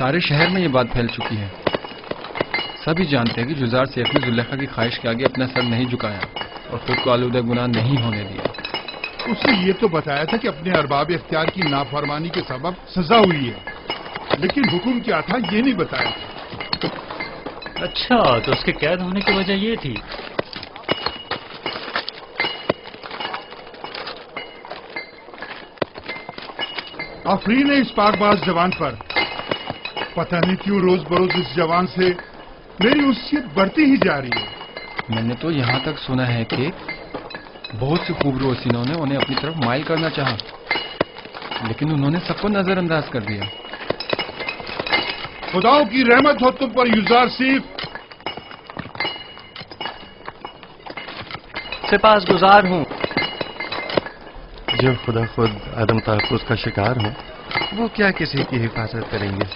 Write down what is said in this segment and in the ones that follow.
سارے شہر میں یہ بات پھیل چکی ہے. سبھی جانتے ہیں کہ جزار سیف نے زلیخا کی خواہش کے آگے اپنا سر نہیں جھکایا اور خود کو آلودہ گناہ نہیں ہونے دیا. اس نے یہ تو بتایا تھا کہ اپنے ارباب اختیار کی نافرمانی کے سبب سزا ہوئی ہے، لیکن حکم کیا تھا یہ نہیں بتایا تھا. اچھا، تو اس کے قید ہونے کی وجہ یہ تھی. آفرین ہے اس پاک باز جوان پر. پتہ نہیں کیوں روز بروز اس جوان سے میری انسیت بڑھتی ہی جا رہی ہے. میں نے تو یہاں تک سنا ہے کہ بہت سے خوبرو حسینوں نے انہیں اپنی طرف مائل کرنا چاہا، لیکن انہوں نے سب کو نظر انداز کر دیا. خداؤں کی رحمت ہو تم پر یزار سیف. سپاس گزار ہوں. جو خدا خود عدم تحفظ کا شکار ہوں وہ کیا کسی کی حفاظت کریں گے.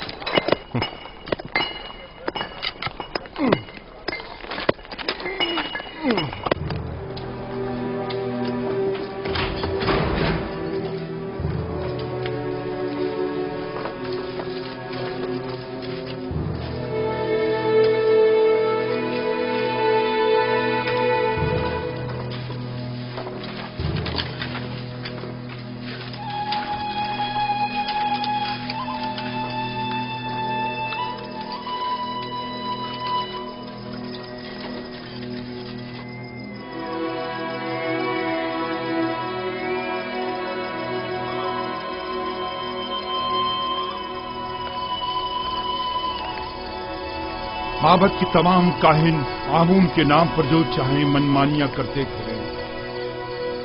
معبد کی تمام کاہن آمون کے نام پر جو چاہیں منمانیاں کرتے پھریں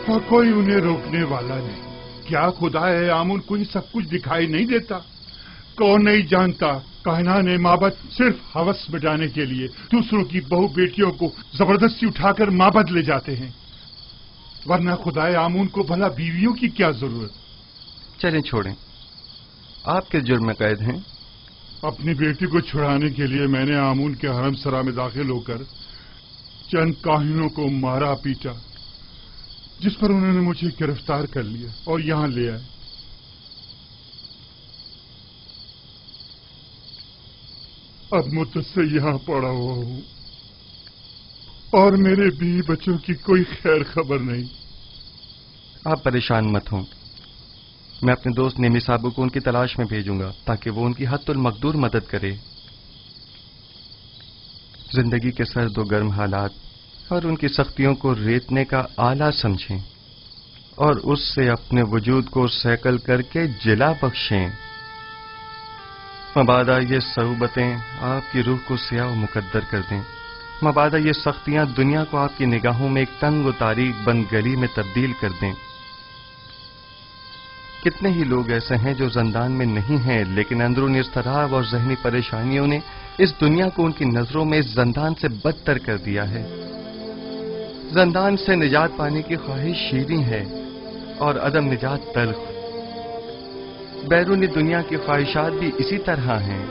اور کوئی انہیں روکنے والا نہیں. کیا خدا ہے آمون کو یہ سب کچھ دکھائی نہیں دیتا؟ کون نہیں جانتا کاہنان معبد صرف ہوس مٹانے کے لیے دوسروں کی بہو بیٹیوں کو زبردستی اٹھا کر معبد لے جاتے ہیں، ورنہ خدا آمون کو بھلا بیویوں کی کیا ضرورت. چلیں چھوڑیں، آپ کس جرم میں قید ہیں؟ اپنی بیٹی کو چھڑانے کے لیے میں نے آمون کے حرم سرا میں داخل ہو کر چند کاہنوں کو مارا پیٹا، جس پر انہوں نے مجھے گرفتار کر لیا اور یہاں لے آئے. اب مدت سے یہاں پڑا ہوا ہوں اور میرے بیوی بچوں کی کوئی خیر خبر نہیں. آپ پریشان مت ہوں، میں اپنے دوست نیمی صاحب کو ان کی تلاش میں بھیجوں گا تاکہ وہ ان کی حد المقدور مدد کرے. زندگی کے سرد و گرم حالات اور ان کی سختیوں کو ریتنے کا آلہ سمجھیں اور اس سے اپنے وجود کو سیکل کر کے جلا بخشیں. مبادا یہ صعوبتیں آپ کی روح کو سیاہ و مقدر کر دیں. مبادا یہ سختیاں دنیا کو آپ کی نگاہوں میں ایک تنگ و تاریک بند گلی میں تبدیل کر دیں. کتنے ہی لوگ ایسے ہیں جو زندان میں نہیں ہیں، لیکن اندرونی اضطراب اور ذہنی پریشانیوں نے اس دنیا کو ان کی نظروں میں اس زندان سے بدتر کر دیا ہے. زندان سے نجات پانے کی خواہش شیریں ہے اور عدم نجات تلخ. بیرونی دنیا کی خواہشات بھی اسی طرح ہیں.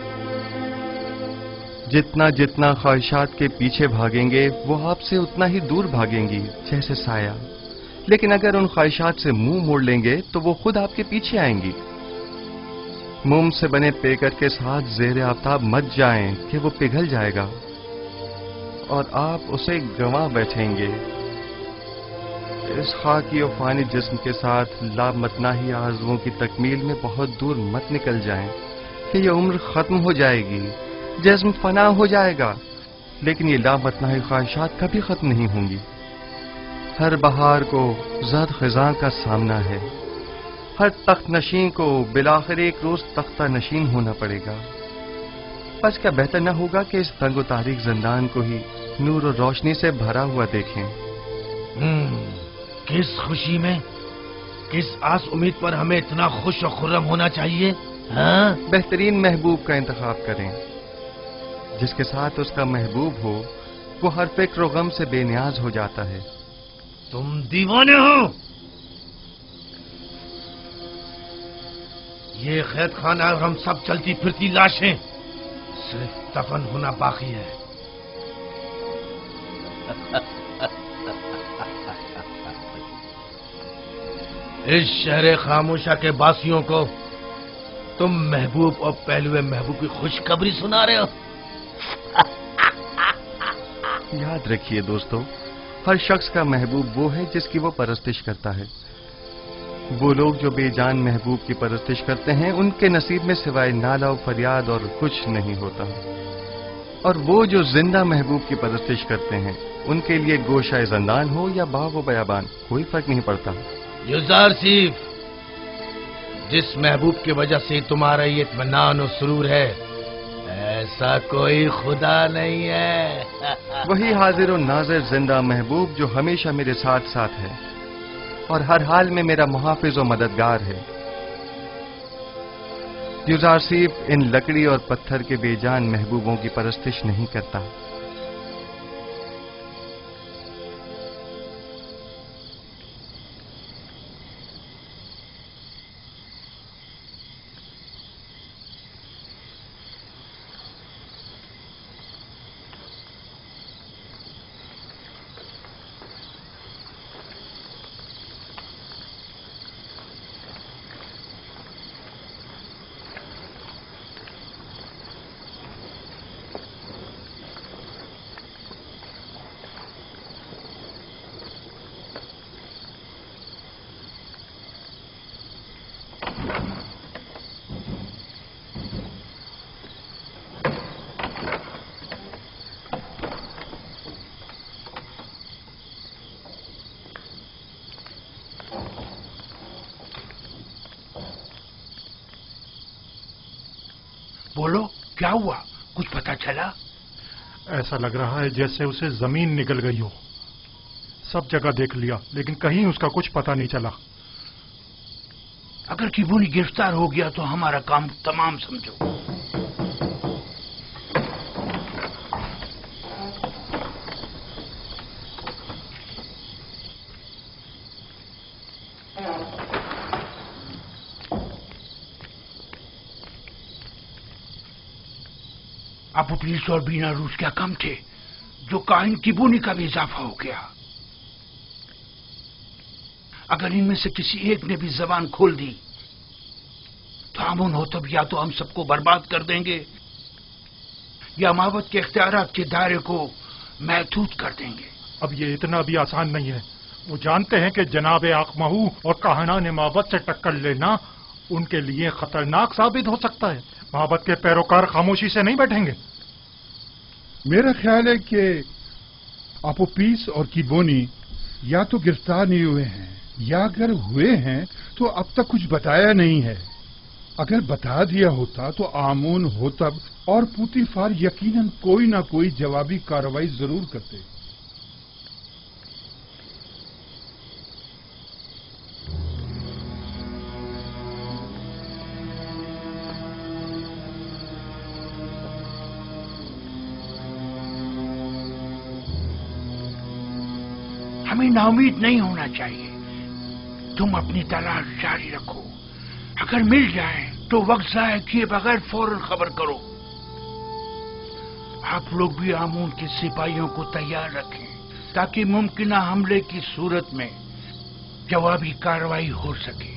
جتنا جتنا خواہشات کے پیچھے بھاگیں گے وہ آپ سے اتنا ہی دور بھاگیں گی جیسے سایہ. لیکن اگر ان خواہشات سے منہ موڑ لیں گے تو وہ خود آپ کے پیچھے آئیں گی. موم سے بنے پیکر کے ساتھ زیر آفتاب مت جائیں کہ وہ پگھل جائے گا اور آپ اسے گنوا بیٹھیں گے. اس خاکی و فانی جسم کے ساتھ لامتناہی آرزوؤں کی تکمیل میں بہت دور مت نکل جائیں کہ یہ عمر ختم ہو جائے گی، جسم فنا ہو جائے گا، لیکن یہ لامتناہی خواہشات کبھی ختم نہیں ہوں گی. ہر بہار کو زرد خزاں کا سامنا ہے. ہر تخت نشین کو بالآخر ایک روز تختہ نشین ہونا پڑے گا. بس کیا بہتر نہ ہوگا کہ اس تنگ و تاریک زندان کو ہی نور و روشنی سے بھرا ہوا دیکھیں. کس خوشی میں، کس آس امید پر ہمیں اتنا خوش و خرم ہونا چاہیے؟ ہاں، بہترین محبوب کا انتخاب کریں. جس کے ساتھ اس کا محبوب ہو وہ ہر فکر و غم سے بے نیاز ہو جاتا ہے. تم دیوانے ہو. یہ قید خانہ اور ہم سب چلتی پھرتی لاشیں، صرف دفن ہونا باقی ہے. اس شہر خاموشہ کے باسیوں کو तुम महबूब और पहलुए महबूब की खुशखबरी सुना रहे हो। याद रखिए दोस्तों, हर शख्स का महबूब वो है जिसकी वो परस्तिश करता है। वो लोग जो बेजान महबूब की परस्तिश करते हैं, उनके नसीब में सिवाय नाला और फरियाद और कुछ नहीं होता। और वो जो जिंदा महबूब की परस्तिश करते हैं, उनके लिए गोशाए ज़ंदान हो या बाग व बयाबान, कोई फर्क नहीं पड़ता। युजार सीफ, जिस महबूब की वजह से तुम्हारा ये इत्मीनान और सुरूर है, ऐसा कोई खुदा नहीं है। वही हाजिर और नाजिर जिंदा महबूब जो हमेशा मेरे साथ साथ है और हर हाल में मेरा मुहाफिज और मददगार है। युजारसीफ इन लकड़ी और पत्थर के बेजान महबूबों की परस्तिश नहीं करता। बोलो, क्या हुआ? कुछ पता चला? ऐसा लग रहा है जैसे उसे जमीन निकल गई हो। सब जगह देख लिया, लेकिन कहीं उसका कुछ पता नहीं चला। अगर किबूनी गिरफ्तार हो गया तो हमारा काम तमाम समझो। अब पुलिस और बीना रूस क्या कम थे, जो काहिन किबूनी का भी इजाफा हो गया। अगर इनमें से किसी एक ने भी जबान खोल दी तो अमन हो तब या तो हम सबको बर्बाद कर देंगे या मावत के इख्तियारात के दायरे को महदूद कर देंगे। अब ये इतना भी आसान नहीं है। वो जानते हैं कि जनाब आकमहू और कहानान माबत से टक्कर लेना उनके लिए खतरनाक साबित हो सकता है। माबत के पैरोकार खामोशी से नहीं बैठेंगे। मेरा ख्याल है कि अपोपीस और किबोनी या तो गिरफ्तार नहीं हुए हैं या अगर हुए हैं तो अब तक कुछ बताया नहीं है। अगर बता दिया होता तो आमून होतब और पुतीफार यकीनन कोई ना कोई जवाबी कार्रवाई जरूर करते। हमें नाउमीद नहीं होना चाहिए। तुम अपनी तलाश जारी रखो। अगर मिल जाए तो वक्त जाया किए बगैर फौरन खबर करो। आप लोग भी आमून के सिपाहियों को तैयार रखें ताकि मुमकिना हमले की सूरत में जवाबी कार्रवाई हो सके।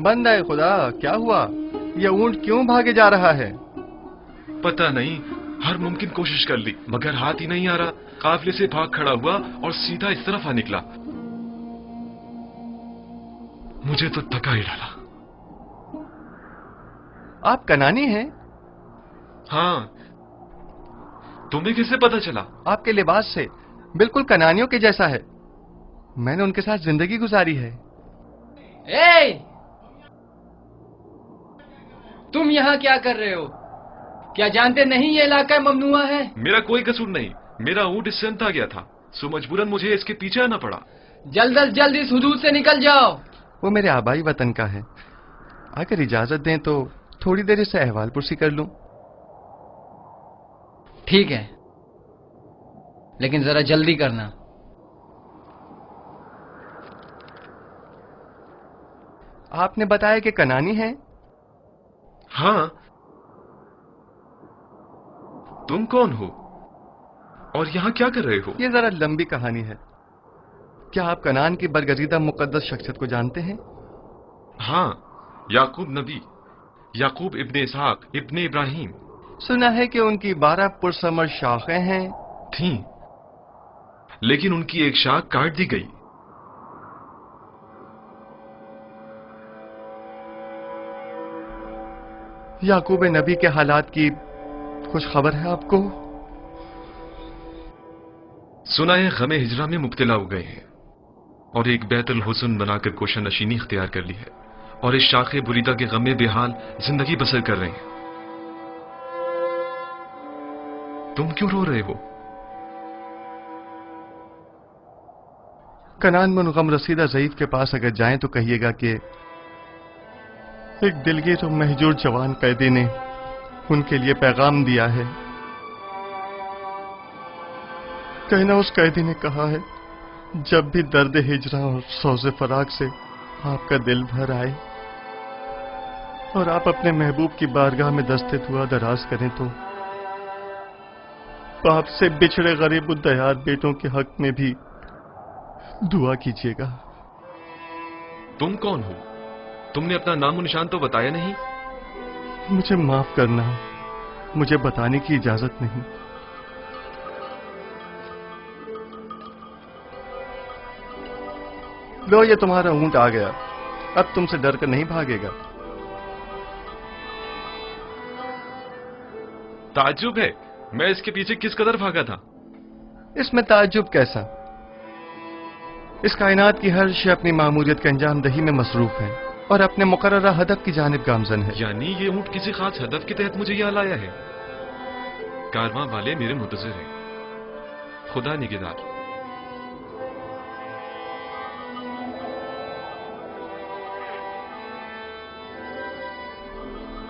बंदा है खुदा, क्या हुआ? ये ऊंट क्यों भागे जा रहा है? पता नहीं, हर मुमकिन कोशिश कर ली मगर हाथ ही नहीं आ रहा। काफिले से भाग खड़ा हुआ और सीधा इस तरफ आ निकला। मुझे तो थका ही डाला। आप कनानी हैं? हाँ, तुम्हें कैसे पता चला? आपके लिबास से बिल्कुल कनानियों के जैसा है। मैंने उनके साथ जिंदगी गुजारी है। ए! तुम यहाँ क्या कर रहे हो? क्या जानते नहीं ये इलाका ममनुआ है? मेरा कोई कसूर नहीं, मेरा ऊंट इससे अंत आ गया था, सो मजबूरन मुझे इसके पीछे आना पड़ा। जल्द अज जल्द इस हुदूद से निकल जाओ। वो मेरे आबाई वतन का है। अगर इजाजत दें तो थोड़ी देर इससे अहवाल पुरसी कर लूं। ठीक है, लेकिन जरा जल्दी करना। आपने बताया कि कनानी है? हाँ, तुम कौन हो और यहाँ क्या कर रहे हो? ये जरा लंबी कहानी है। क्या आप कनान की बरगजीदा मुकद्दस शख्सियत को जानते हैं? हाँ, याकूब नबी, याकूब इब्ने इसहाक इब्ने इब्राहिम। सुना है कि उनकी 12 पुरसमर शाखें हैं। थीं, लेकिन उनकी एक शाख काट दी गई। याकूब नबी के हालात की कुछ खबर है आपको? सुना है गमे हिजरा में मुब्तला हो गए हैं और एक बैतुल हुस्न बनाकर कोशा नशीनी इख्तियार कर ली है और इस शाखे बुरीदा के गमे बेहाल जिंदगी बसर कर रहे हैं। तुम क्यों रो रहे हो? कनान में गम रसीदा ज़ईफ के पास अगर जाएं तो कहिएगा कि एक दिलगीर और महजूर जवान कैदी ने उनके लिए पैगाम दिया है। कहना उस कैदी ने कहा है, जब भी दर्द हिजरा और सौज़े फराक से आपका दिल भर आए और आप अपने महबूब की बारगाह में दस्ते दुआ दराज करें तो बाप से बिछड़े गरीब उद्दयार बेटों के हक में भी दुआ कीजिएगा। तुम कौन हो? तुमने अपना नामो निशान तो बताया नहीं। मुझे माफ करना, मुझे बताने की इजाजत नहीं। लो, ये तुम्हारा ऊंट आ गया, अब तुमसे डर कर नहीं भागेगा। ताज्जुब है, मैं इसके पीछे किस कदर भागा था। इसमें ताज्जुब कैसा? इस कायनात की हर शय अपनी मामूलियत के अंजाम दही में मसरूफ है और अपने मुकर्ररा हदफ की जानिब गामजन है। यानी ये ऊंट किसी खास हदफ के तहत मुझे यहाँ लाया है। कारवां वाले मेरे मुंतज़िर हैं। खुदा निगहदार।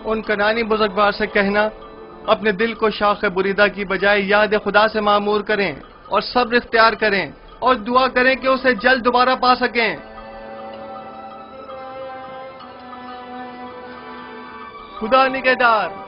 उन कनानी बुजुर्गवार से कहना अपने दिल को शाख बुरीदा की बजाय याद खुदा से मामूर करें और सब्र इख्तियार करें और दुआ करें कि उसे जल्द दोबारा पा सकें। खुदा निगहदार।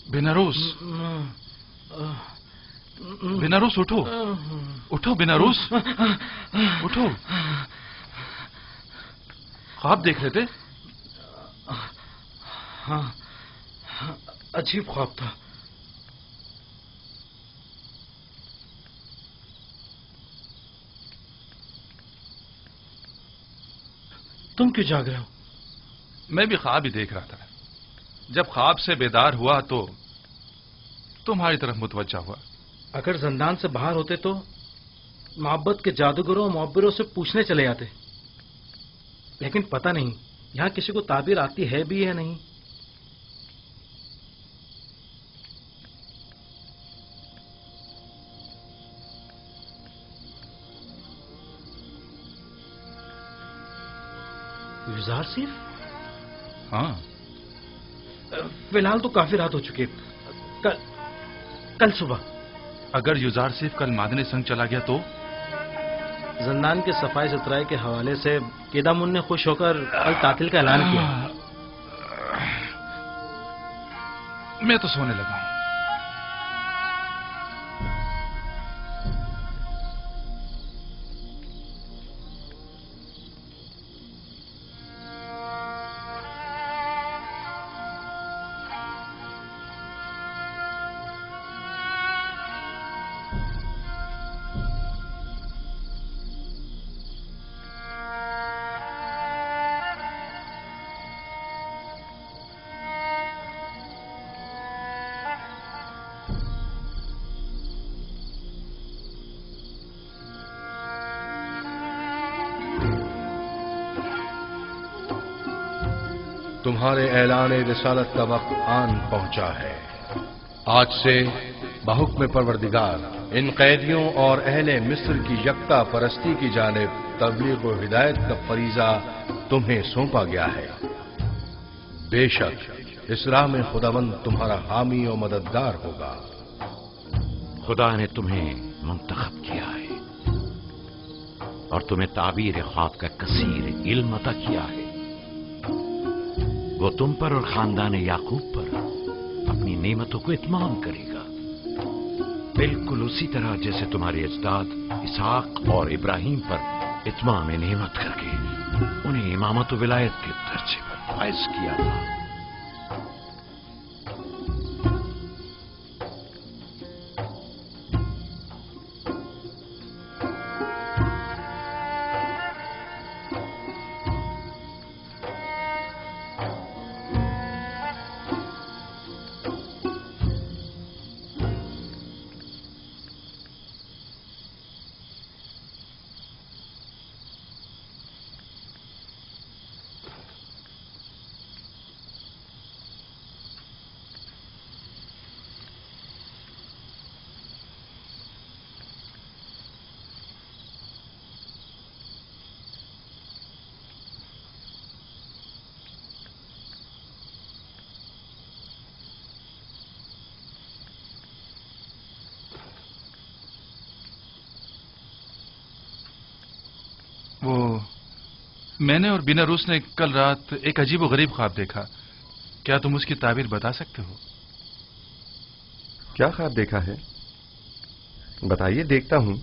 बेनारोस, बेनारोस उठो, उठो बेनारोस, उठो। ख्वाब देख रहे थे? हाँ, अजीब ख्वाब था। तुम क्यों जाग रहे हो? मैं भी ख्वाब ही देख रहा था। जब ख्वाब से बेदार हुआ तो तुम्हारी तरफ मुतवज्जा हुआ। अगर जिंदान से बाहर होते तो मोहब्बत के जादूगरों और मुअब्बिरों से पूछने चले जाते, लेकिन पता नहीं यहां किसी को ताबीर आती है भी या नहीं। युजार सिर्फ? हाँ, फिलहाल तो काफी रात हो चुकी है। कल सुबह अगर युजार सिर्फ कल मादने संग चला गया तो? जिंदान के सफाई सुथराई के हवाले से केदामुन ने खुश होकर कल तातिल का ऐलान किया। मैं तो सोने लगा हूं। तुम्हारे ऐलान रिसालत का वक्त आन पहुंचा है। आज से बहुक्म परवरदिगार इन कैदियों और अहले मिस्र की यकता परस्ती की जानिब तबलीग व हिदायत का फरीजा तुम्हें सौंपा गया है। बेशक इस राह में खुदावंद तुम्हारा हामी और मददगार होगा। खुदा ने तुम्हें मुंतखब किया है और तुम्हें ताबीर ख्वाब का कसीर इल्म अता किया है। वो तुम पर और खानदान याकूब पर अपनी नेमतों को इत्माम करेगा, बिल्कुल उसी तरह जैसे तुम्हारे अजदाद इसहाक और इब्राहिम पर इत्माम नेमत करके उन्हें इमामत व विलायत के दर्जे पर फाइज किया था। वो मैंने और बिनारूस ने कल रात एक अजीब व गरीब ख्वाब देखा। क्या तुम उसकी ताबीर बता सकते हो? क्या ख्वाब देखा है? बताइए, देखता हूं।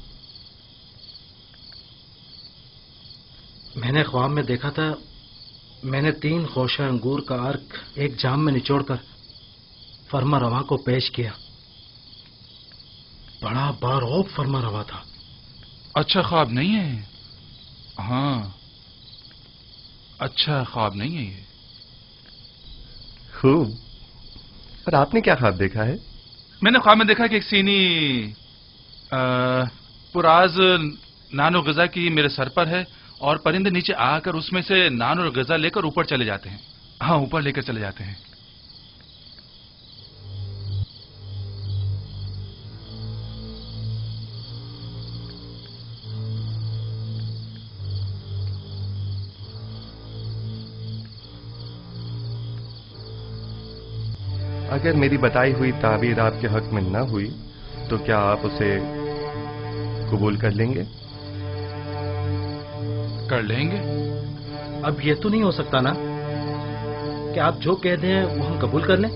मैंने ख्वाब में देखा था, मैंने 3 खोशा अंगूर का अर्क एक जाम में निचोड़कर फरमा रवा को पेश किया। बड़ा बारौब फरमा रवा था। अच्छा ख्वाब नहीं है। हाँ, अच्छा ख्वाब नहीं है ये। खूब। पर आपने क्या ख्वाब देखा है? मैंने ख्वाब में देखा कि एक सीनी पुराज नान और गजा की मेरे सर पर है और परिंदे नीचे आकर उसमें से नान और गजा लेकर ऊपर चले जाते हैं। हाँ, ऊपर लेकर चले जाते हैं। अगर मेरी बताई हुई ताबीर आपके हक में न हुई तो क्या आप उसे कबूल कर लेंगे? कर लेंगे। अब ये तो नहीं हो सकता ना कि आप जो कह दें वो हम कबूल कर लें?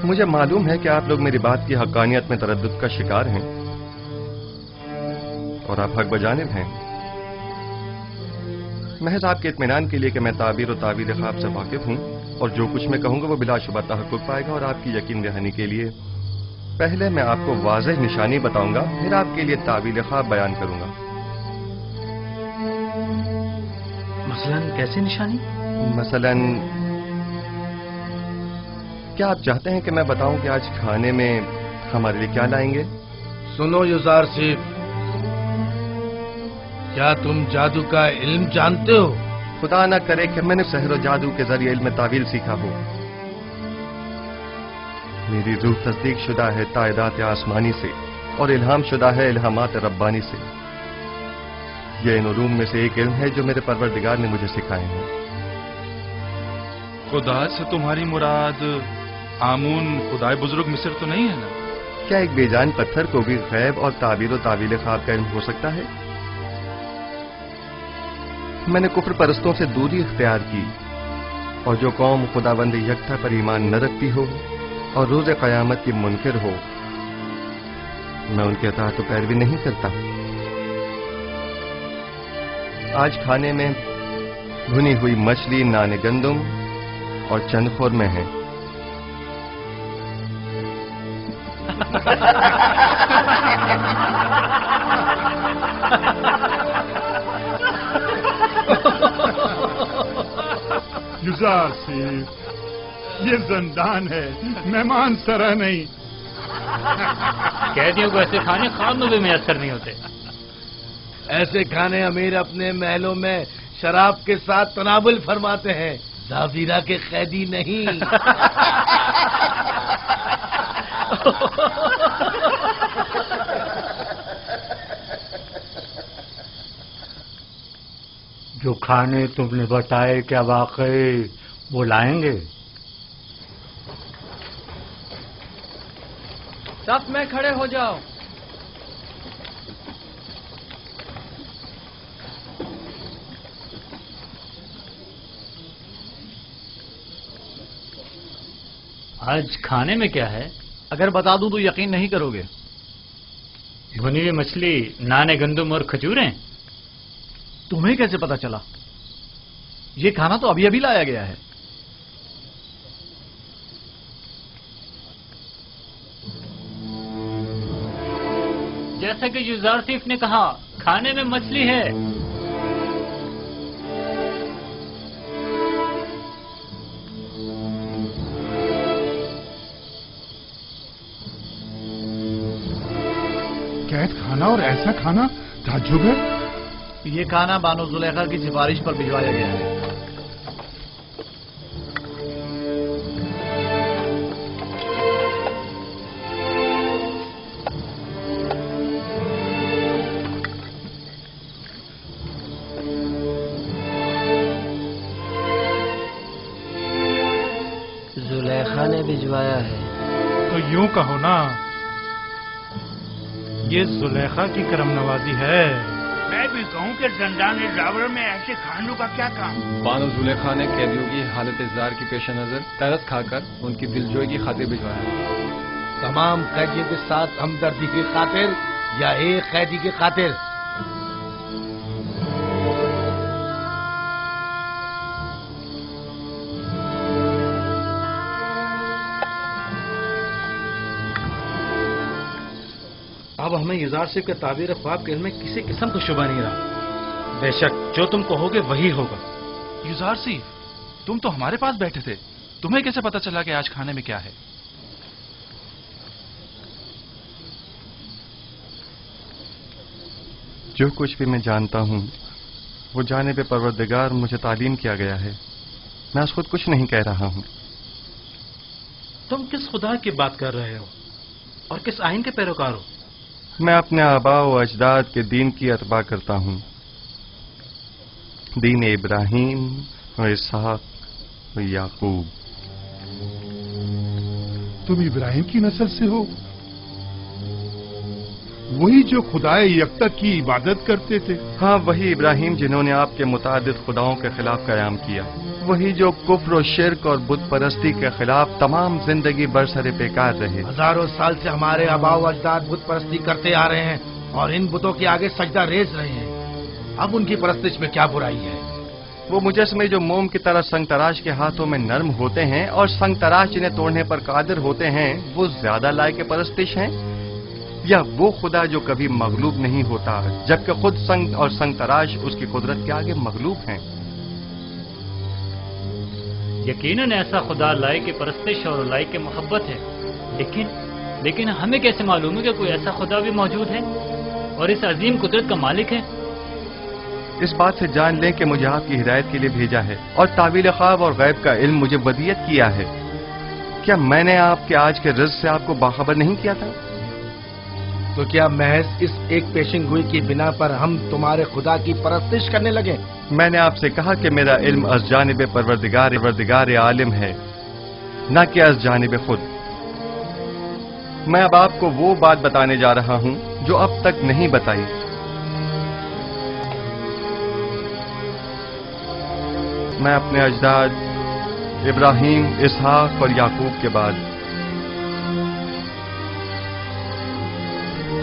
مجھے معلوم ہے کہ آپ لوگ میری بات کی حقانیت میں تردد کا شکار ہیں اور آپ حق بجانب ہیں. محض آپ کے اطمینان کے لیے کہ میں تعبیر و تعویل خواب سے واقف ہوں اور جو کچھ میں کہوں گا وہ بلا شبہ تحقق پائے گا، اور آپ کی یقین دہانی کے لیے پہلے میں آپ کو واضح نشانی بتاؤں گا، پھر آپ کے لیے تعویل خواب بیان کروں گا. مثلاً کیسی نشانی؟ مثلاً کیا آپ چاہتے ہیں کہ میں بتاؤں کہ آج کھانے میں ہمارے لیے کیا لائیں گے؟ سنو یوزارسیف، کیا تم جادو کا علم جانتے ہو؟ خدا نہ کرے کہ میں نے سحر و جادو کے ذریعے علم تعویل سیکھا ہو. میری روح تصدیق شدہ ہے تائیدات آسمانی سے اور الہام شدہ ہے الہامات ربانی سے. یہ ان علوم میں سے ایک علم ہے جو میرے پروردگار نے مجھے سکھائے ہیں. خدا سے تمہاری مراد آمون خدائے بزرگ مصر تو نہیں ہے نا؟ کیا ایک بے جان پتھر کو بھی غیب اور تعبیر و تعویل خواب کا علم ہو سکتا ہے؟ میں نے کفر پرستوں سے دوری اختیار کی، اور جو قوم خداوند یکتا پر ایمان نہ رکھتی ہو اور روز قیامت کی منکر ہو، میں ان کے اطاعت و پیروی نہیں کرتا. آج کھانے میں بھنی ہوئی مچھلی، نان گندم اور چند خورمے ہیں. یوزارسیف، یہ زندان ہے، مہمان سرا نہیں. قیدیوں کو ایسے کھانے خواب میں بھی میسر نہیں ہوتے. ایسے کھانے امیر اپنے محلوں میں شراب کے ساتھ تناول فرماتے ہیں، زاویرہ کے قیدی نہیں. جو کھانے تم نے بتائے کیا واقعی وہ لائیں گے؟ صف میں کھڑے ہو جاؤ. آج کھانے میں کیا ہے؟ اگر بتا دوں تو یقین نہیں کرو گے. بھنی ہوئی مچھلی، نان گندم اور کھجوریں. تمہیں کیسے پتا چلا؟ یہ کھانا تو ابھی ابھی لایا گیا ہے. جیسا کہ یوزارسیف نے کہا، کھانے میں مچھلی ہے. قید کھانا اور ایسا کھانا تعجب ہے. یہ کھانا بانو زلیخا کی سفارش پر بھجوایا گیا ہے. زلیخا نے بھجوایا ہے. تو یوں کہو نا، یہ زلیخا کی کرم نوازی ہے. میں بھی کہوں کہ زندان راور میں ایسے کھانوں کا کیا کام؟ بانو زلیخا نے قیدیوں کی حالت اضطرار کے پیش نظر ترس کھا کر ان کی دلجوئی کی خاطر بھجوایا. تمام قیدیوں کے ساتھ ہمدردی کی خاطر یا ایک قیدی کی خاطر؟ اب ہمیں یوزارسیف کے تعبیر خواب کے علم میں کسی قسم کا شبہ نہیں رہا. بے شک جو تم کہو گے وہی ہوگا. یوزارسیف، تم تو ہمارے پاس بیٹھے تھے، تمہیں کیسے پتا چلا کہ آج کھانے میں کیا ہے؟ جو کچھ بھی میں جانتا ہوں وہ جانب پروردگار مجھے تعلیم کیا گیا ہے. میں اس خود کچھ نہیں کہہ رہا ہوں. تم کس خدا کی بات کر رہے ہو اور کس آئین کے پیروکار ہو؟ میں اپنے آباء و اجداد کے دین کی اتباع کرتا ہوں. دین ابراہیم و اسحاق و یعقوب. تم ابراہیم کی نسل سے ہو؟ वही जो खुदाए यकता की इबादत करते थे। हाँ, वही इब्राहिम जिन्होंने आपके मुतादिद खुदाओं के खिलाफ कयाम किया, वही जो कुफ्र और शिर्क और बुत परस्ती के खिलाफ तमाम जिंदगी बरसरे बेकार रहे। हजारों साल से हमारे आबाओ अजदाद बुत परस्ती करते आ रहे हैं और इन बुतों के आगे सजदा रेज रहे हैं। अब उनकी परस्तिश में क्या बुराई है? वो मुजस्मे जो मोम की तरह संग तराश के हाथों में नर्म होते हैं और संग तराश जिन्हें तोड़ने पर कादिर होते हैं, वो ज्यादा लायक परस्तिश हैं, या वो खुदा जो कभी मगलूब नहीं होता जबकि खुद संग और संग तराश उसकी कुदरत के आगे मगलूब हैं? यकीनन ऐसा खुदा लायक की परस्तिश और लायक की मोहब्बत है, लेकिन हमें कैसे मालूम है कि कोई ऐसा खुदा भी मौजूद है और इस अजीम कुदरत का मालिक है? इस बात से जान लें कि मुझे आपकी हिदायत के लिए भेजा है और तावील ख्वाब और गैब का इल्म मुझे वदियत किया है। क्या मैंने आपके आज के रिज़्क़ से आपको बाखबर नहीं किया था? तो क्या महज इस एक पेशिंगोई की बिना पर हम तुम्हारे खुदा की परस्तिश करने लगे? मैंने आपसे कहा कि मेरा इल्म अज़ जानिब परवरदिगार आलिम है, न कि अज़ जानिब खुद। मैं अब आपको वो बात बताने जा रहा हूं जो अब तक नहीं बताई। मैं अपने अजदाद इब्राहिम, इसहाक और याकूब के बाद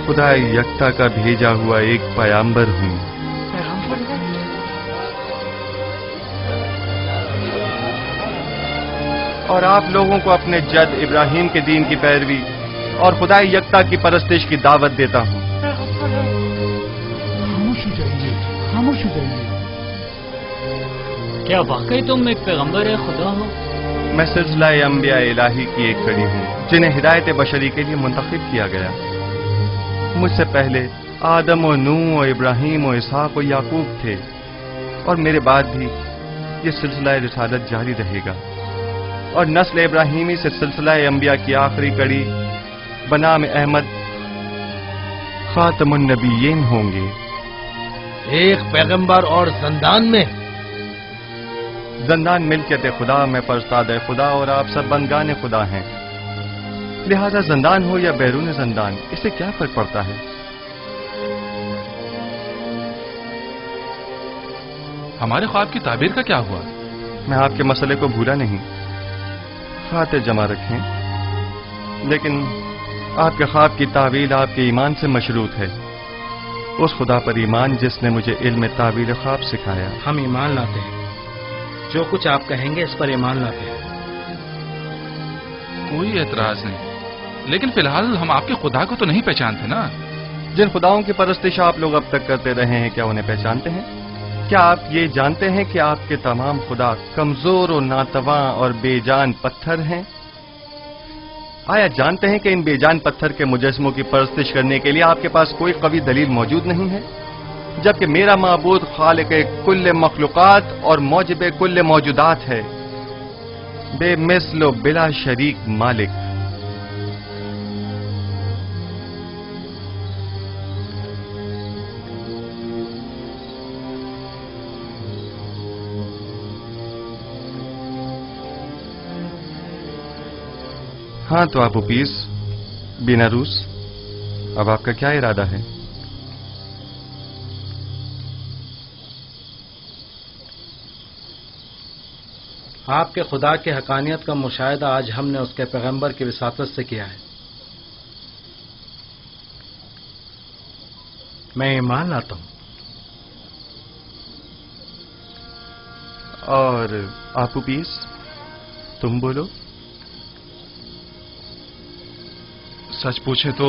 खुदा यकता का भेजा हुआ एक पैगंबर हूं। और आप लोगों को अपने जद इब्राहिम के दीन की पैरवी और खुदा यकता की परस्तिश की दावत देता हूं। खामोश हो जाइए, खामोश हो जाइए। क्या वाकई तुम एक पैगंबर है खुदा हो? मैं सिलसिला अंबिया इलाही की एक कड़ी हूं जिन्हें हिदायत बशरी के लिए मुंतखब किया गया। मुझसे पहले आदम और नूह और इब्राहिम और इसहाक और याकूब थे और मेरे बाद भी ये सिलसिला रिसालत जारी रहेगा और नस्ल इब्राहिमी से सिलसिला अंबिया की आखिरी कड़ी बनाम अहमद खातमुन नबीयीन होंगे। एक पैगंबर और जंदान में? जंदान मिल्कियत खुदा में परस्ताद खुदा और आप सब बंदगान खुदा हैं, लिहाजा जंदान हो या बैरून जंदान इससे क्या फर्क पड़ता है? हमारे ख्वाब की ताबीर का क्या हुआ? मैं आपके मसले को भूला नहीं, खातिर जमा रखें, लेकिन आपके ख्वाब की तावील आपके ईमान से मशरूत है, उस खुदा पर ईमान जिसने मुझे इल्म तावील ख्वाब सिखाया। हम ईमान लाते हैं, जो कुछ आप कहेंगे इस पर ईमान लाते हैं। कोई एतराज नहीं, लेकिन फिलहाल हम आपके खुदा को तो नहीं पहचानते ना। जिन खुदाओं की परस्तिश आप लोग अब तक करते रहे हैं, क्या उन्हें पहचानते हैं? क्या आप ये जानते हैं कि आपके तमाम खुदा कमजोर और नातवा और बेजान पत्थर हैं? आया जानते हैं कि इन बेजान पत्थर के मुजस्मों की परस्तिश करने के लिए आपके पास कोई कवी दलील मौजूद नहीं है, जबकि मेरा माबूद खालिक कुल्ले मखलूकात और मौजिब कुल्ले मौजूदात है, बेमिस्ल बिला शरीक मालिक। हाँ तो आप उपीस बीनारूस, अब आपका क्या इरादा है? आपके खुदा के हकानियत का मुशाहिदा आज हमने उसके पैगंबर की विसातत से किया है। मैं ईमान लाता हूं। और आप उपीस, तुम बोलो। सच पूछे तो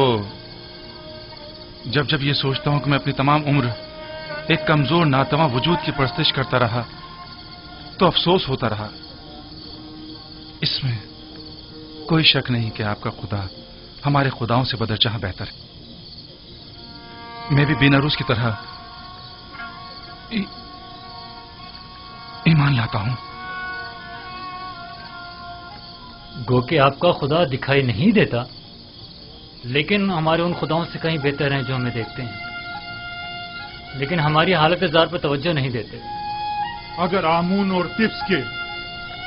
जब जब ये सोचता हूं कि मैं अपनी तमाम उम्र एक कमजोर नातवा वजूद की परस्तिश करता रहा तो अफसोस होता रहा। इसमें कोई शक नहीं कि आपका खुदा हमारे खुदाओं से बदरजहां बेहतर है। मैं भी बीनारूस की तरह ईमान लाता हूं। गो कि आपका खुदा दिखाई नहीं देता, लेकिन हमारे उन खुदाओं से कहीं बेहतर हैं जो हमें देखते हैं, लेकिन हमारी हालत ज़ार पर तवज्जो नहीं देते। अगर आमून और तिब्स के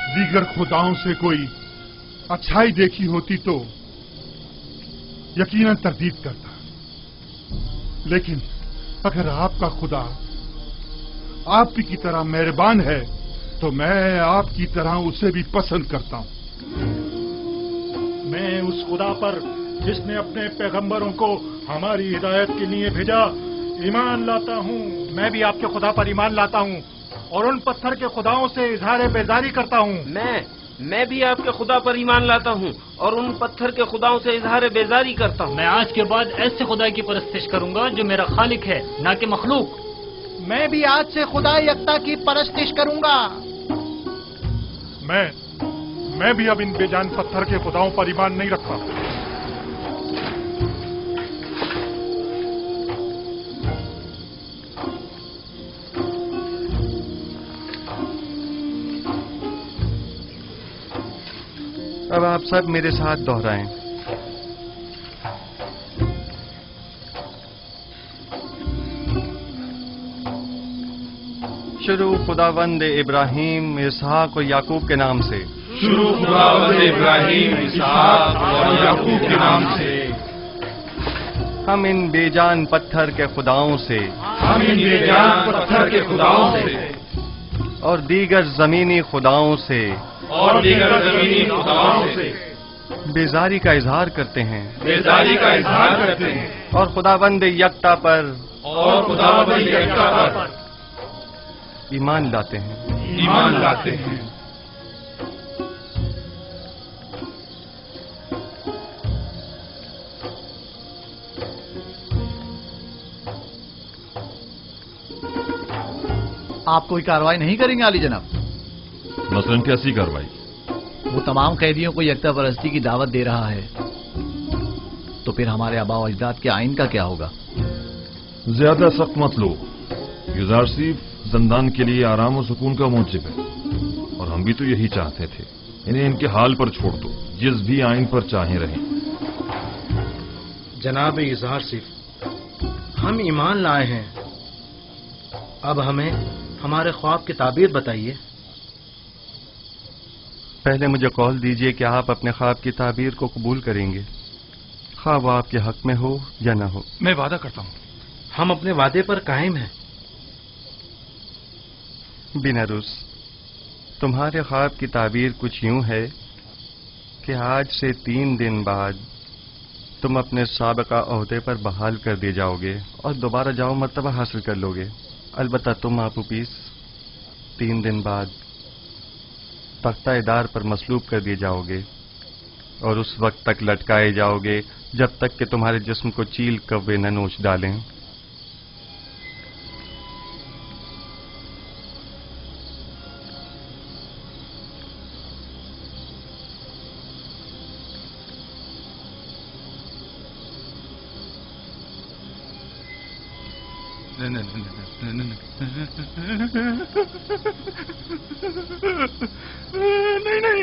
दीगर खुदाओं से कोई अच्छाई देखी होती तो यकीनन तरदीद करता, लेकिन अगर आपका खुदा आपकी की तरह मेहरबान है तो मैं आपकी तरह उसे भी पसंद करता हूं। मैं उस खुदा पर जिसने अपने पैगंबरों को हमारी हिदायत के लिए भेजा ईमान लाता हूं। मैं भी आपके खुदा पर ईमान लाता हूं और उन पत्थर के खुदाओं से इजहार बेजारी करता हूं। मैं भी आपके खुदा पर ईमान लाता हूं और उन पत्थर के खुदाओं से इजहार बेजारी करता हूं। मैं आज के बाद ऐसे खुदा की परस्तिश करूंगा जो मेरा खालिक है, ना कि मखलूक। मैं भी आज से खुदा यकता की परस्तिश करूंगा। मैं भी अब इन बेजान पत्थर के खुदाओं पर ईमान नहीं रखता। अब आप सब मेरे साथ दोहराएं। शुरू खुदावंद इब्राहिम, इसहाक और याकूब के नाम से। शुरू खुदावंद इब्राहिम, इसहाक और याकूब के नाम से। हम इन बेजान पत्थर के खुदाओं से, हम इन बेजान पत्थर के खुदाओं से और दीगर जमीनी खुदाओं से और दीगर जमीनी खुदाओं से बेजारी का इजहार करते हैं, बेजारी का इजहार करते हैं और खुदावंद यकता पर ईमान लाते हैं, ईमान लाते हैं। आप कोई कार्रवाई नहीं करेंगे आली जनाब? मसलन कैसी कार्रवाई? वो तमाम कैदियों को यकता परस्ती की दावत दे रहा है, तो फिर हमारे आबा और अजदाद के आइन का क्या होगा? ज्यादा सख्त मत लो। गुजार सिर्फ जिंदान के लिए आराम और सुकून का मूजिब है, और हम भी तो यही चाहते थे। इन्हें इनके हाल पर छोड़ दो, जिस भी आइन पर चाहे रहें। जनाब इजहार सिर्फ, हम ईमान लाए हैं, अब हमें हमारे ख्वाब की ताबीर बताइए। पहले मुझे कौल दीजिए कि आप अपने ख्वाब की ताबीर को कबूल करेंगे, ख्वाब वो आपके हक में हो या ना हो। मैं वादा करता हूं। हम अपने वादे पर कायम हैं। बिनारुस, तुम्हारे ख्वाब की ताबीर कुछ यूं है कि आज से 3 दिन बाद तुम अपने साबिका ओहदे पर बहाल कर दिए जाओगे और दोबारा जाओ मर्तबा हासिल कर लोगे। अलबत्ता तुम आपू पीस 3 दिन बाद तख्ता-ए-दार पर मसलूब कर दिए जाओगे और उस वक्त तक लटकाए जाओगे जब तक कि तुम्हारे जिस्म को चील कव्वे न नोच डालें।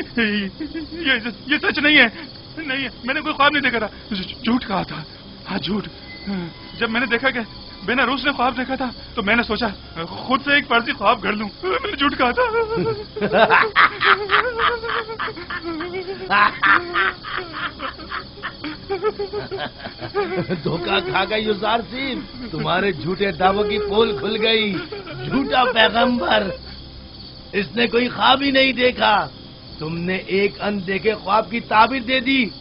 नहीं, ये सच नहीं है। नहीं, मैंने कोई ख्वाब नहीं देखा था, झूठ कहा था। हाँ, झूठ। जब मैंने देखा कि बेनारूस ने ख्वाब देखा था तो मैंने सोचा खुद से एक फर्जी ख्वाब गढ़ लूं। मैंने झूठ कहा था। धोखा खा गई युजार सिंह, तुम्हारे झूठे दावों की पोल खुल गई। झूठा पैगंबर, इसने कोई ख्वाब ही नहीं देखा। तुमने एक अनदेखे ख्वाब की ताबीर दे दी।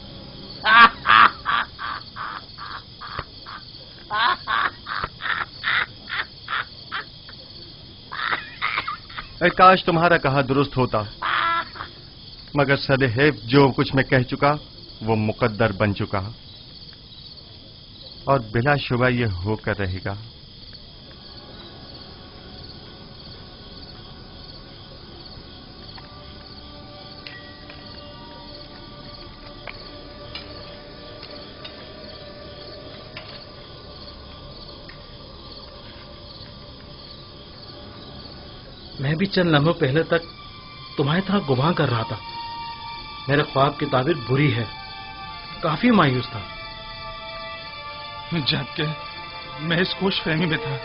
काश तुम्हारा कहा दुरुस्त होता, मगर सदैव जो कुछ मैं कह चुका वो मुकद्दर बन चुका और बिला शुबा ये होकर रहेगा। मैं भी चंद लम्हों पहले तक तुम्हारी तरह गुमान कर रहा था। मेरे ख्वाब की ताबीर बुरी है, काफी मायूस था। जबकि मैं इस खुश फहमी में था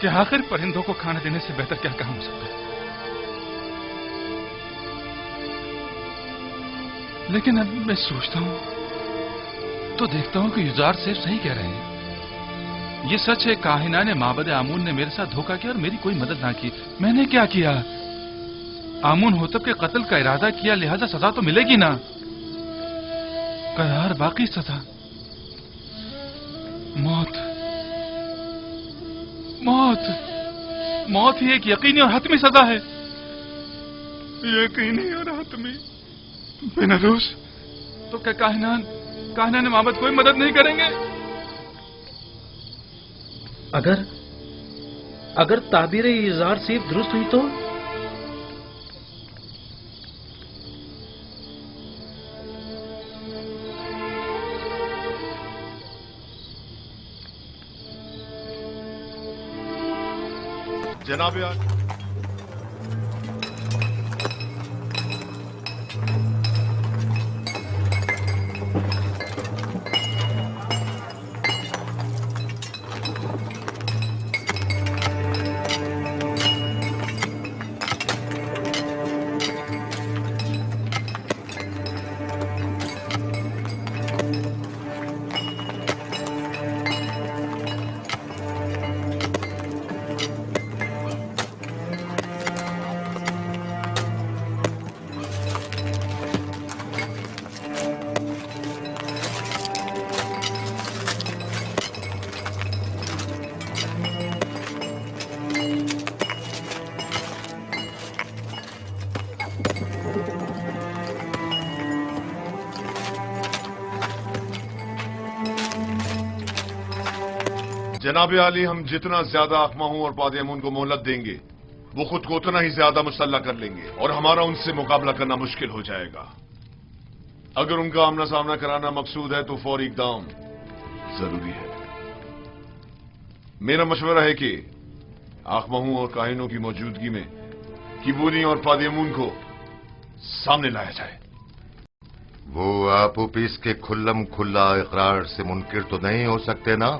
कि आखिर परिंदों को खाना देने से बेहतर क्या काम हो सकता है। लेकिन अब मैं सोचता हूं तो देखता हूं कि युजार सिर्फ सही कह रहे हैं। ये सच है, काहिना ने माबद आमून ने मेरे साथ धोखा किया और मेरी कोई मदद ना की। मैंने क्या किया? आमून होतब के कत्ल का इरादा किया, लिहाजा सजा तो मिलेगी ना। करार बाकी सजा मौत। मौत मौत ही एक यकीनी और हतमी सजा है। यकीनी और हतमी। बेनारूस, तो क्या काहिना ने माबद कोई मदद नहीं करेंगे? अगर ताबीर इज़ार सिर्फ दुरुस्त हुई तो? जनाब जनाब आली, हम जितना ज्यादा अखमाहू और पादेमून को मोहलत देंगे वो खुद को उतना ही ज्यादा मुसल्ला कर लेंगे और हमारा उनसे मुकाबला करना मुश्किल हो जाएगा। अगर उनका आमना सामना कराना मकसूद है तो फौरी इकदाम जरूरी है। मेरा मशवरा है कि आखमाहू और काहिनों की मौजूदगी में किबूनी और पादेमून को सामने लाया जाए। वो आपू पीस के खुल्लम खुल्ला इकरार से मुनकिर तो नहीं हो सकते ना,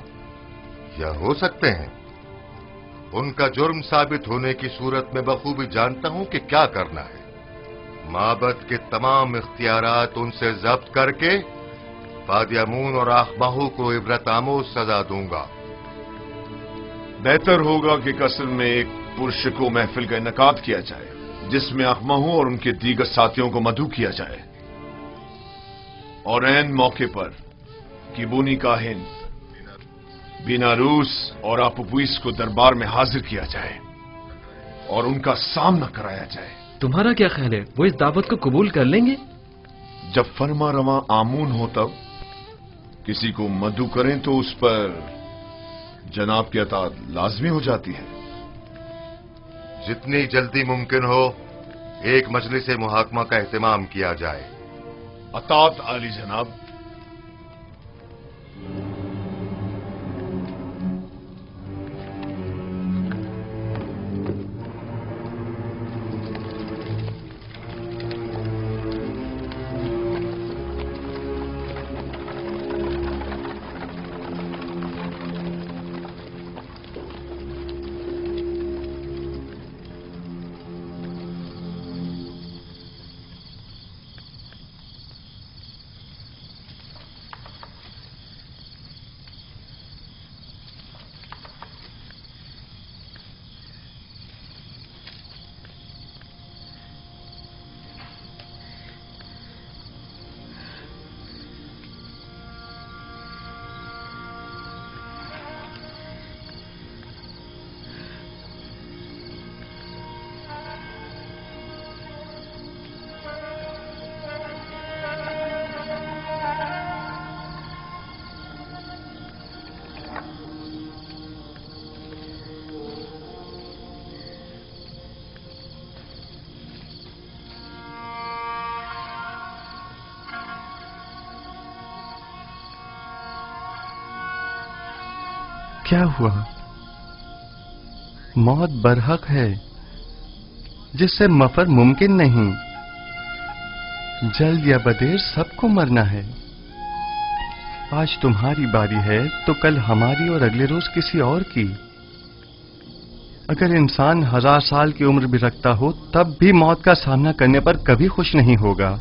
या हो सकते हैं? उनका जुर्म साबित होने की सूरत में बखूबी जानता हूं कि क्या करना है। माबद के तमाम इख्तियारात उनसे जब्त करके पादियामून और आखमाहू को इबरत आमोज सजा दूंगा। बेहतर होगा कि कसर में एक पुरशको महफिल का इनकाद किया जाए जिसमें आखमाहू और उनके दीगर साथियों को मदऊ किया जाए और ऐन मौके पर किबूनी काहिन बेनारूस और आपुपुइस को दरबार में हाजिर किया जाए और उनका सामना कराया जाए। तुम्हारा क्या ख्याल है, वो इस दावत को कबूल कर लेंगे? जब फरमा रवा आमून हो तब किसी को मदऊ करें तो उस पर जनाब की अतात लाजमी हो जाती है। जितनी जल्दी मुमकिन हो एक मजलिस मुहाकमा का एहतमाम किया जाए। अतात आली जनाब। क्या हुआ? मौत बरहक है जिससे मफर मुमकिन नहीं। जल्द या बदेर सबको मरना है। आज तुम्हारी बारी है तो कल हमारी और अगले रोज किसी और की। अगर इंसान 1000 साल की उम्र भी रखता हो तब भी मौत का सामना करने पर कभी खुश नहीं होगा।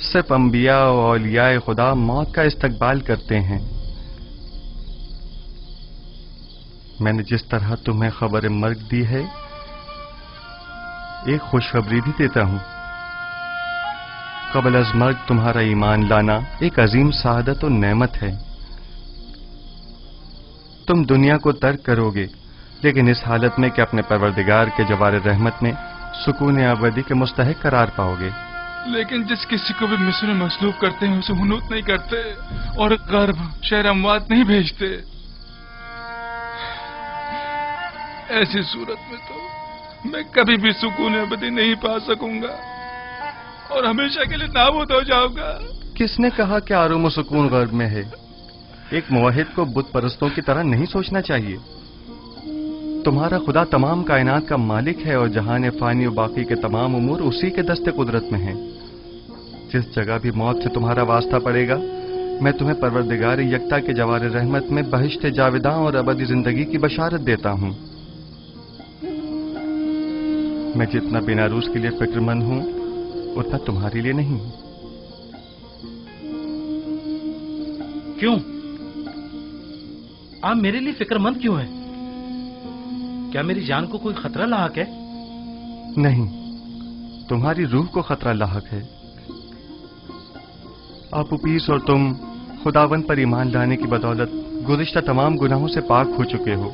सिर्फ अंबिया और औलियाए खुदा मौत का इस्तकबाल करते हैं। मैंने जिस तरह तुम्हें खबर मर्ग दी है, एक खुशखबरी भी देता हूं। कबल अज मर्ग तुम्हारा ईमान लाना एक अजीम सआदत और नेमत है। तुम दुनिया को तर्क करोगे, लेकिन इस हालत में कि अपने परवरदिगार के जवार रहमत में सुकून अबदी के मुस्तहिक करार पाओगे। लेकिन जिस किसी को भी मिस्र में मसलूब करते हैं उसे हुनूत नहीं करते और गर्भ शहर अमवात नहीं भेजते। ऐसी सूरत में तो मैं कभी भी सुकून अबदी नहीं पा सकूंगा और हमेशा के लिए नाबूद हो जाऊंगा। किसने कहा कि आराम और सुकून गर्भ में है? एक मुवहिद को बुत परस्तों की तरह नहीं सोचना चाहिए। तुम्हारा खुदा तमाम कायनात का मालिक है और जहान फानी और बाकी के तमाम उमूर उसी के दस्ते कुदरत में हैं। जिस जगह भी मौत से तुम्हारा वास्ता पड़ेगा, मैं तुम्हें परवरदिगार यकता के जवार रहमत में बहिश्त जाविदा और अबदी जिंदगी की बशारत देता हूं। मैं जितना बेनारूस के लिए फिक्रमंद हूं, उतना तुम्हारे लिए नहीं। क्यों? आप मेरे लिए फिक्रमंद क्यों हैं? क्या मेरी जान को कोई खतरा लाहक है? नहीं, तुम्हारी रूह को खतरा लाहक है। आप उपीस और तुम खुदावन पर ईमान लाने की बदौलत गुज़िश्ता तमाम गुनाहों से पाक हो चुके हो।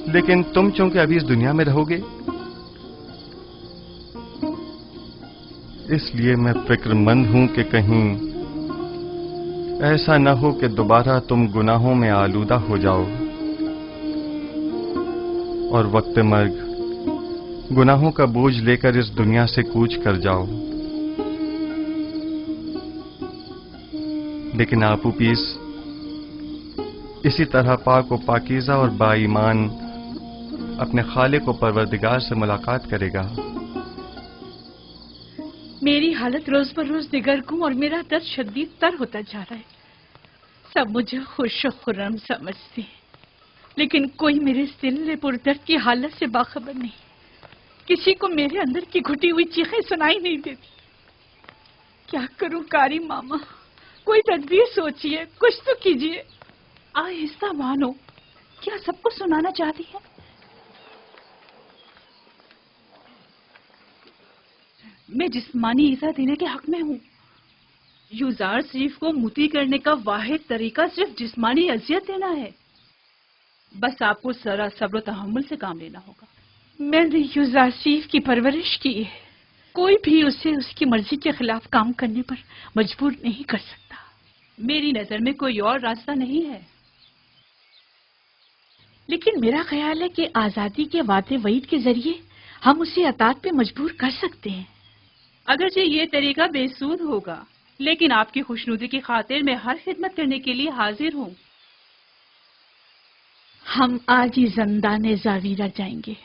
लेकिन तुम चूंकि अभी इस दुनिया में रहोगे, इसलिए मैं फिक्रमंद हूं कि कहीं ऐसा न हो कि दोबारा तुम गुनाहों में आलूदा हो जाओ और वक्त मर्ग गुनाहों का बोझ लेकर इस दुनिया से कूच कर जाओ। लेकिन आपू पीस इसी तरह पाक व पाकीज़ा और बाईमान अपने खालिक व परवरदिगार से मुलाकात करेगा। मेरी हालत रोज बर रोज निगरगुम और मेरा दर्द शदीद तर होता जा रहा है। सब मुझे खुश और खुर्रम समझते हैं, लेकिन कोई मेरे दिल पुरदर्द की हालत से बाखबर नहीं। किसी को मेरे अंदर की घुटी हुई चीखें सुनाई नहीं देती। क्या करूं कारी मामा? कोई तदबीर सोचिए, कुछ तो कीजिए। आहिस्ता मानो, क्या सबको सुनाना चाहती है? मैं जिस्मानी ईजा देने के हक में हूँ। यूजार शरीफ को मुती करने का वाहिद तरीका सिर्फ जिस्मानी अजियत देना है। बस आपको जरा सब्र तहम्मुल से काम लेना होगा। मैंने यूजार शरीफ की परवरिश की है। कोई भी उसे उसकी मर्जी के खिलाफ काम करने पर मजबूर नहीं कर सकता। मेरी नजर में कोई और रास्ता नहीं है। लेकिन मेरा ख्याल है कि आजादी के वादे वईद के जरिए हम उसे अतात पे मजबूर कर सकते हैं। अगरचे ये तरीका बेसूद होगा, लेकिन आपकी खुशनुदी की खातिर मैं हर खिदमत करने के लिए हाजिर हूँ। हम आज ही ज़ंदान ज़ावीरा जाएंगे।